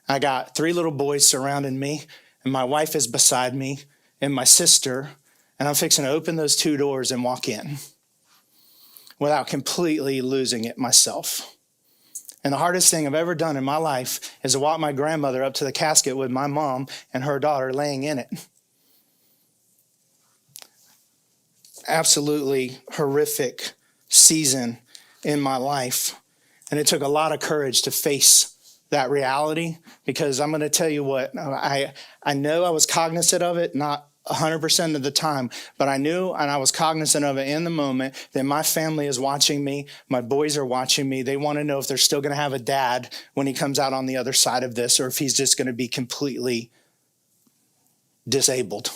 I got 3 little boys surrounding me, and my wife is beside me, and my sister, and I'm fixing to open those 2 doors and walk in without completely losing it myself. And the hardest thing I've ever done in my life is to walk my grandmother up to the casket with my mom and her daughter laying in it. Absolutely horrific season in my life. And it took a lot of courage to face that reality, because I'm going to tell you what, I know I was cognizant of it, not 100% of the time, but I knew and I was cognizant of it in the moment that my family is watching me. My boys are watching me. They want to know if they're still going to have a dad when he comes out on the other side of this, or if he's just going to be completely disabled,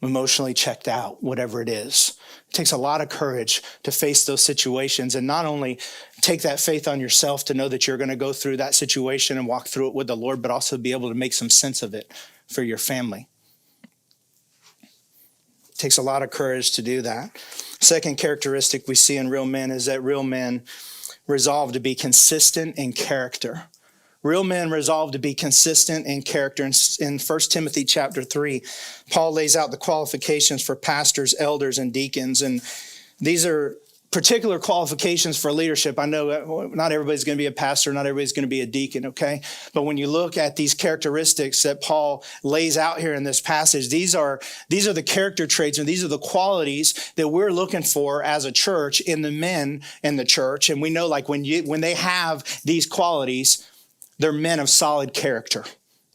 emotionally checked out, whatever it is. It takes a lot of courage to face those situations and not only take that faith on yourself to know that you're going to go through that situation and walk through it with the Lord, but also be able to make some sense of it for your family. It takes a lot of courage to do that. Second characteristic we see in real men is that real men resolve to be consistent in character. Real men resolve to be consistent in character. In 1 Timothy chapter 3, Paul lays out the qualifications for pastors, elders, and deacons. And these are particular qualifications for leadership. I know not everybody's going to be a pastor, not everybody's going to be a deacon, okay? But when you look at these characteristics that Paul lays out here in this passage, these are the character traits, and these are the qualities that we're looking for as a church in the men in the church. And we know, like, when they have these qualities, they're men of solid character.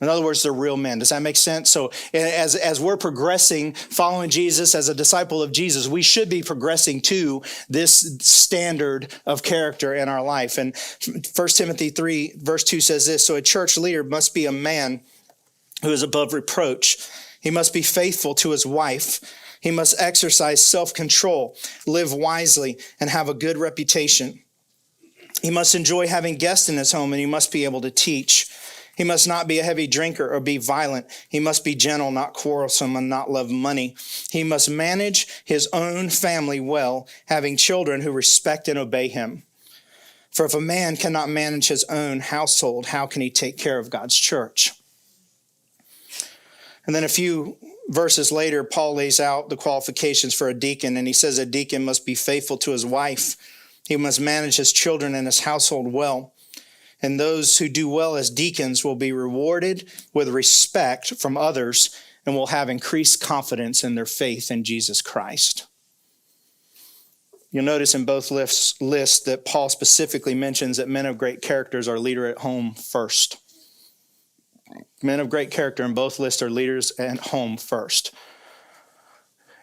In other words, they're real men. Does that make sense? So as we're progressing, following Jesus as a disciple of Jesus, we should be progressing to this standard of character in our life. And 1 Timothy 3, verse 2 says this, so a church leader must be a man who is above reproach. He must be faithful to his wife. He must exercise self-control, live wisely, and have a good reputation. He must enjoy having guests in his home, and he must be able to teach. He must not be a heavy drinker or be violent. He must be gentle, not quarrelsome, and not love money. He must manage his own family well, having children who respect and obey him. For if a man cannot manage his own household, how can he take care of God's church? And then a few verses later, Paul lays out the qualifications for a deacon, and he says a deacon must be faithful to his wife. He must manage his children and his household well. And those who do well as deacons will be rewarded with respect from others and will have increased confidence in their faith in Jesus Christ. You'll notice in both lists that Paul specifically mentions that men of great characters are leader at home first. Men of great character in both lists are leaders at home first.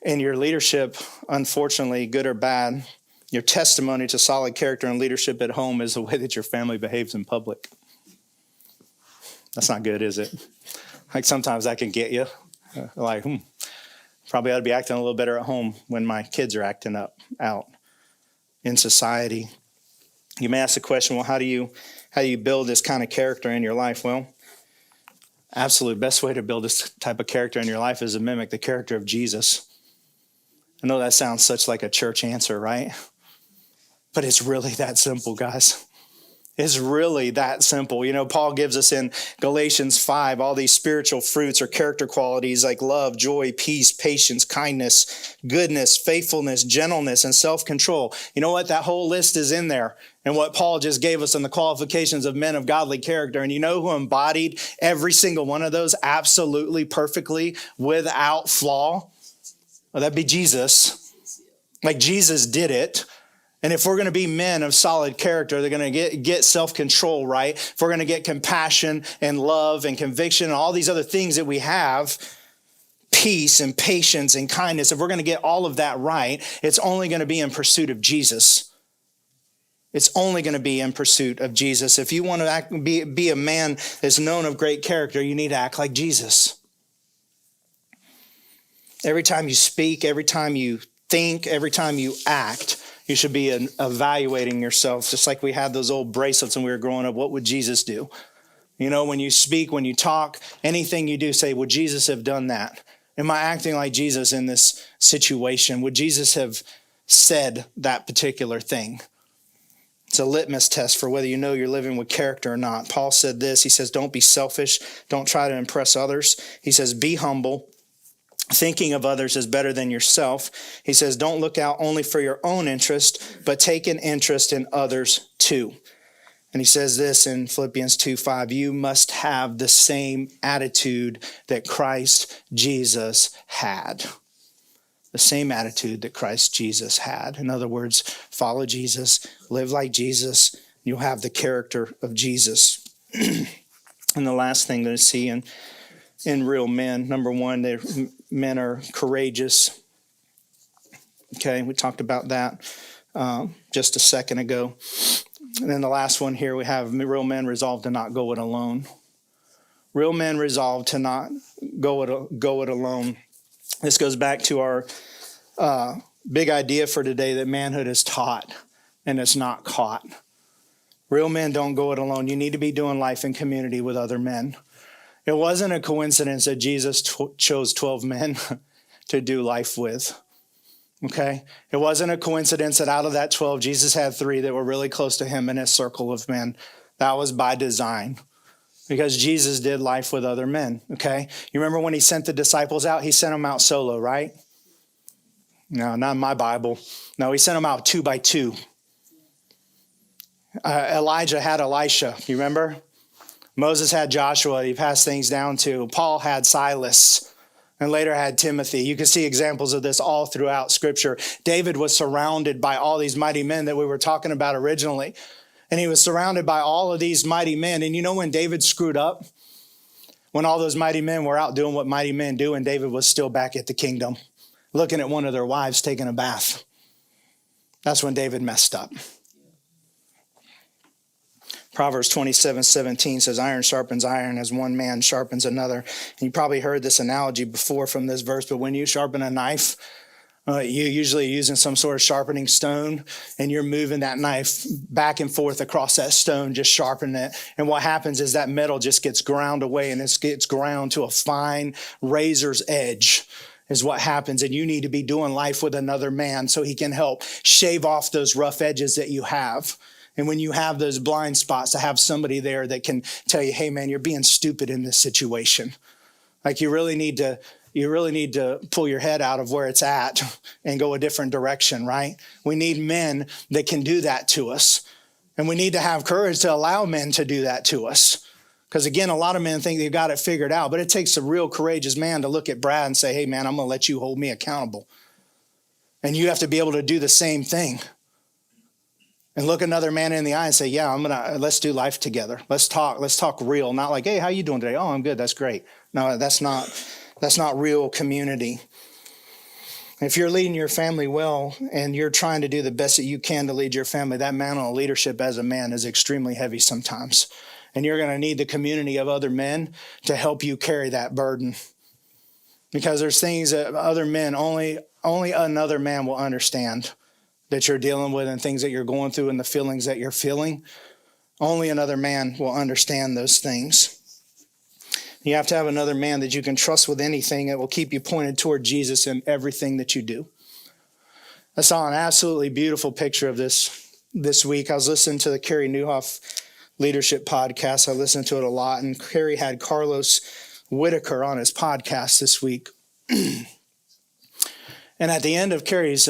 In your leadership, unfortunately, good or bad, your testimony to solid character and leadership at home is the way that your family behaves in public. That's not good, is it? Like sometimes that can get you. Like, probably ought to be acting a little better at home when my kids are acting out in society. You may ask the question, well, how do you build this kind of character in your life? Well, absolute best way to build this type of character in your life is to mimic the character of Jesus. I know that sounds such like a church answer, right? But it's really that simple, guys. It's really that simple. You know, Paul gives us in Galatians 5 all these spiritual fruits or character qualities like love, joy, peace, patience, kindness, goodness, faithfulness, gentleness, and self-control. You know what? That whole list is in there. And what Paul just gave us in the qualifications of men of godly character. And you know who embodied every single one of those absolutely perfectly without flaw? Well, that'd be Jesus. Like Jesus did it. And if we're going to be men of solid character, they're going to get self-control right. If we're going to get compassion and love and conviction and all these other things that we have, peace and patience and kindness, if we're going to get all of that right, it's only going to be in pursuit of Jesus. It's only going to be in pursuit of Jesus. If you want to be a man that's known of great character, you need to act like Jesus. Every time you speak, every time you think, every time you act, you should be evaluating yourself, just like we had those old bracelets when we were growing up. What would Jesus do? You know, when you speak, when you talk, anything you do, say, would Jesus have done that? Am I acting like Jesus in this situation? Would Jesus have said that particular thing? It's a litmus test for whether you know you're living with character or not. Paul said this. He says, don't be selfish. Don't try to impress others. He says, be humble. Thinking of others is better than yourself. He says, don't look out only for your own interest, but take an interest in others too. And he says this in Philippians 2:5, you must have the same attitude that Christ Jesus had. The same attitude that Christ Jesus had. In other words, follow Jesus, live like Jesus, you'll have the character of Jesus. And the last thing that I see in real men, number one, men are courageous. Okay, we talked about that just a second ago. And then the last one here, we have real men resolve to not go it alone. Real men resolve to not go it alone. This goes back to our big idea for today that manhood is taught and it's not caught. Real men don't go it alone. You need to be doing life in community with other men. It wasn't a coincidence that Jesus chose 12 men to do life with. Okay? It wasn't a coincidence that out of that 12, Jesus had 3 that were really close to him in his circle of men. That was by design. Because Jesus did life with other men. Okay? You remember when he sent the disciples out? He sent them out solo, right? No, not in my Bible. No, he sent them out 2 by 2. Elijah had Elisha. You remember? Moses had Joshua, he passed things down to. Paul had Silas, and later had Timothy. You can see examples of this all throughout Scripture. David was surrounded by all these mighty men that we were talking about originally. And he was surrounded by all of these mighty men. And you know when David screwed up? When all those mighty men were out doing what mighty men do, and David was still back at the kingdom, looking at one of their wives taking a bath. That's when David messed up. Proverbs 27:17 says, iron sharpens iron as one man sharpens another. And you probably heard this analogy before from this verse, but when you sharpen a knife, you're usually using some sort of sharpening stone, and you're moving that knife back and forth across that stone, just sharpening it. And what happens is that metal just gets ground away, and it gets ground to a fine razor's edge is what happens. And you need to be doing life with another man so he can help shave off those rough edges that you have. And when you have those blind spots, to have somebody there that can tell you, hey man, you're being stupid in this situation. Like you really need to pull your head out of where it's at and go a different direction, right? We need men that can do that to us. And we need to have courage to allow men to do that to us. Because again, a lot of men think they've got it figured out, but it takes a real courageous man to look at Brad and say, hey man, I'm going to let you hold me accountable. And you have to be able to do the same thing. And look another man in the eye and say, yeah, let's do life together. Let's talk real. Not like, hey, how you doing today? Oh, I'm good. That's great. No, that's not real community. If you're leading your family well and you're trying to do the best that you can to lead your family, that mantle of leadership as a man is extremely heavy sometimes. And you're going to need the community of other men to help you carry that burden. Because there's things that other men, only another man will understand that you're dealing with, and things that you're going through and the feelings that you're feeling. Only another man will understand those things. You have to have another man that you can trust with anything that will keep you pointed toward Jesus in everything that you do. I saw an absolutely beautiful picture of this week. I was listening to the Carey Nieuwhof leadership podcast. I listened to it a lot, and Carey had Carlos Whitaker on his podcast this week. And at the end of Carey's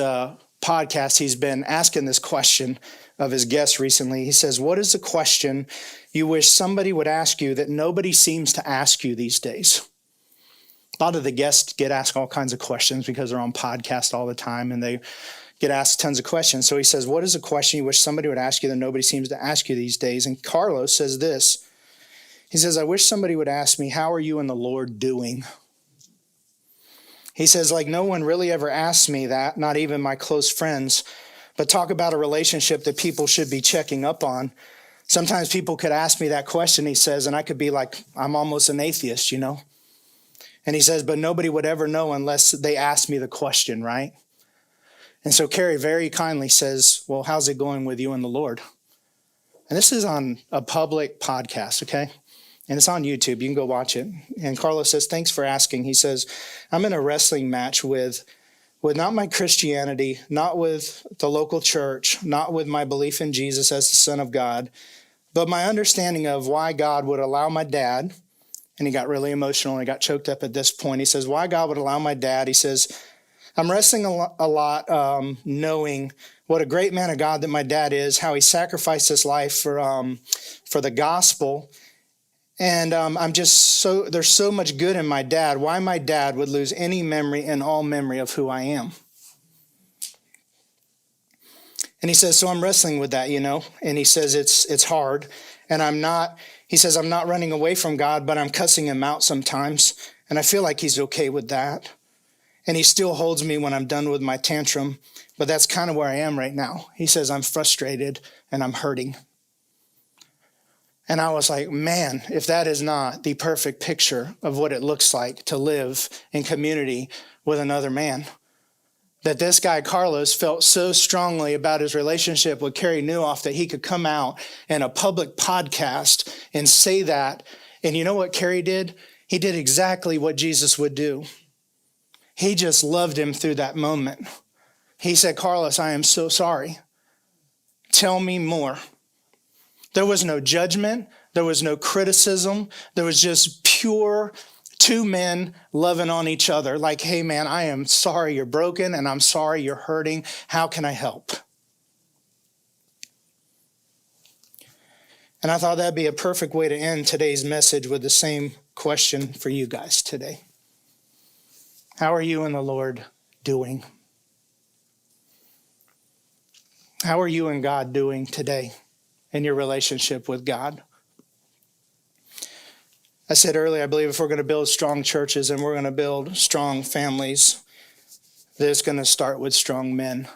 podcast, he's been asking this question of his guests recently. He says, what is the question you wish somebody would ask you that nobody seems to ask you these days? A lot of the guests get asked all kinds of questions because they're on podcasts all the time and they get asked tons of questions. So he says, what is a question you wish somebody would ask you that nobody seems to ask you these days? And Carlos says this. He says, I wish somebody would ask me, how are you and the Lord doing? He says, like, no one really ever asks me that, not even my close friends, but talk about a relationship that people should be checking up on. Sometimes people could ask me that question, he says, and I could be like, I'm almost an atheist, you know? And he says, but nobody would ever know unless they asked me the question, right? And so Carey very kindly says, well, how's it going with you and the Lord? And this is on a public podcast, okay? And it's on YouTube. You can go watch it. And Carlos says, thanks for asking. He says, I'm in a wrestling match with not my Christianity, not with the local church, not with my belief in Jesus as the Son of God, but my understanding of why God would allow my dad, and he got really emotional and he got choked up at this point. He says, why God would allow my dad. He says, I'm wrestling a lot knowing what a great man of God that my dad is, how he sacrificed his life for the gospel. And there's so much good in my dad. Why my dad would lose any memory and all memory of who I am. And he says, so I'm wrestling with that, you know. And he says, it's hard. And I'm not running away from God, but I'm cussing him out sometimes. And I feel like he's okay with that. And he still holds me when I'm done with my tantrum. But that's kind of where I am right now. He says, I'm frustrated and I'm hurting. And I was like, man, if that is not the perfect picture of what it looks like to live in community with another man. That this guy, Carlos, felt so strongly about his relationship with Carey Nieuwhof that he could come out in a public podcast and say that. And you know what Carey did? He did exactly what Jesus would do. He just loved him through that moment. He said, Carlos, I am so sorry. Tell me more. There was no judgment. There was no criticism. There was just pure two men loving on each other. Like, hey, man, I am sorry you're broken and I'm sorry you're hurting. How can I help? And I thought that'd be a perfect way to end today's message with the same question for you guys today. How are you and the Lord doing? How are you and God doing today in your relationship with God? I said earlier, I believe if we're going to build strong churches and we're going to build strong families, that it's going to start with strong men.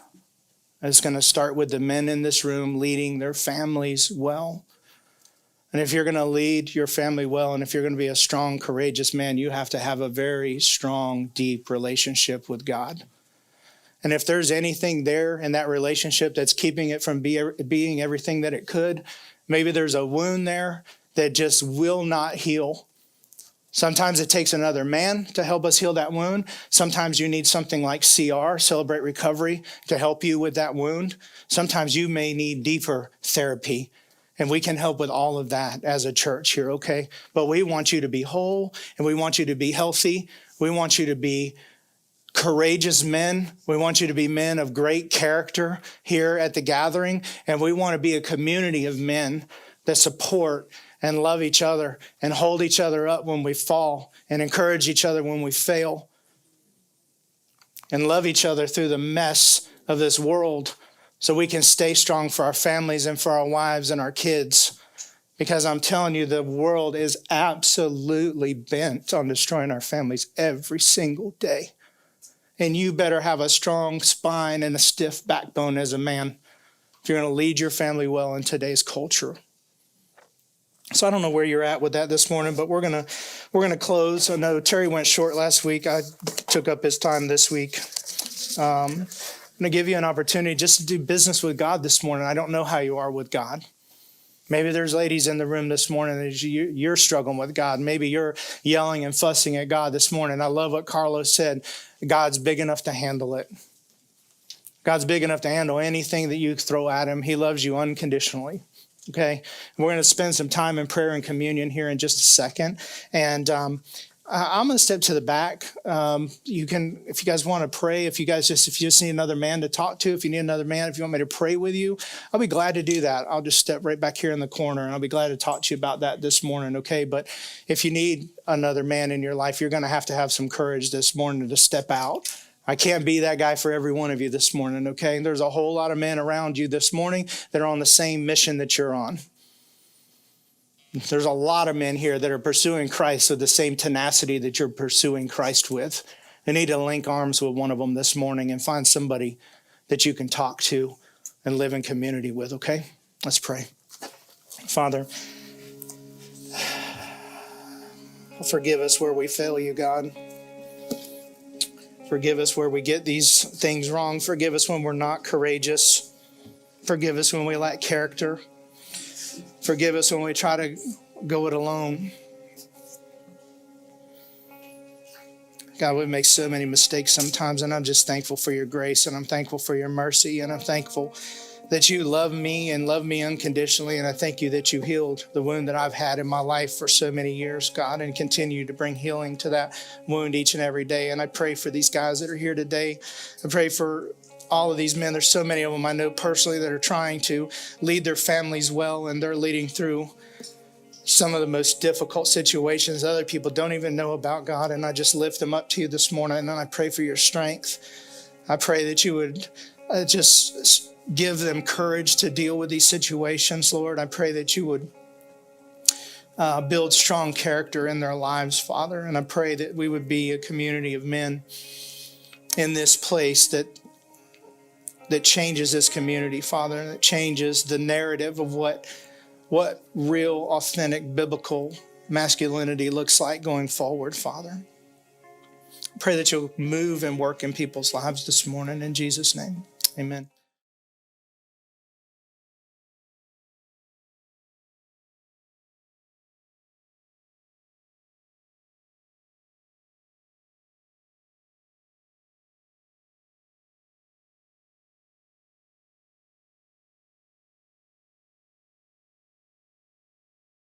It's going to start with the men in this room leading their families well. And if you're going to lead your family well, and if you're going to be a strong, courageous man, you have to have a very strong, deep relationship with God. And if there's anything there in that relationship that's keeping it from being everything that it could, maybe there's a wound there that just will not heal. Sometimes it takes another man to help us heal that wound. Sometimes you need something like CR, Celebrate Recovery, to help you with that wound. Sometimes you may need deeper therapy. And we can help with all of that as a church here, okay? But we want you to be whole, and we want you to be healthy. We want you to be courageous men. We want you to be men of great character here at the gathering. And we want to be a community of men that support and love each other and hold each other up when we fall and encourage each other when we fail. and love each other through the mess of this world so we can stay strong for our families and for our wives and our kids. Because I'm telling you, the world is absolutely bent on destroying our families every single day. And you better have a strong spine and a stiff backbone as a man if you're going to lead your family well in today's culture. So I don't know where you're at with that this morning, but we're gonna close. I know Terry went short last week. I took up his time this week. I'm going to give you an opportunity just to do business with God this morning. I don't know how you are with God. Maybe there's ladies in the room this morning that you're struggling with God. Maybe you're yelling and fussing at God this morning. I love what Carlos said. God's big enough to handle it. God's big enough to handle anything that you throw at him. He loves you unconditionally. Okay, we're going to spend some time in prayer and communion here in just a second. And I'm going to step to the back. You can, if you guys want to pray, if you just need another man to talk to, if you need another man, if you want me to pray with you, I'll be glad to do that. I'll just step right back here in the corner and I'll be glad to talk to you about that this morning. Okay, but if you need another man in your life, you're going to have some courage this morning to step out. I can't be that guy for every one of you this morning, okay? There's a whole lot of men around you this morning that are on the same mission that you're on. There's a lot of men here that are pursuing Christ with the same tenacity that you're pursuing Christ with. You need to link arms with one of them this morning and find somebody that you can talk to and live in community with, okay? Let's pray. Father, forgive us where we fail you, God. Forgive us where we get these things wrong. Forgive us when we're not courageous. Forgive us when we lack character. Forgive us when we try to go it alone. God, we make so many mistakes sometimes, and I'm just thankful for your grace, and I'm thankful for your mercy, and I'm thankful that you love me and love me unconditionally, and I thank you that you healed the wound that I've had in my life for so many years, God, and continue to bring healing to that wound each and every day. And I pray for these guys that are here today. I pray for all of these men. There's so many of them I know personally that are trying to lead their families well, and they're leading through some of the most difficult situations other people don't even know about, God, and I just lift them up to you this morning, and I pray for your strength. I pray that you would just give them courage to deal with these situations, Lord. I pray that you would build strong character in their lives, Father. And I pray that we would be a community of men in this place that changes this community, Father, and that changes the narrative of what real, authentic, biblical masculinity looks like going forward, Father. I pray that you'll move and work in people's lives this morning. In Jesus' name, amen.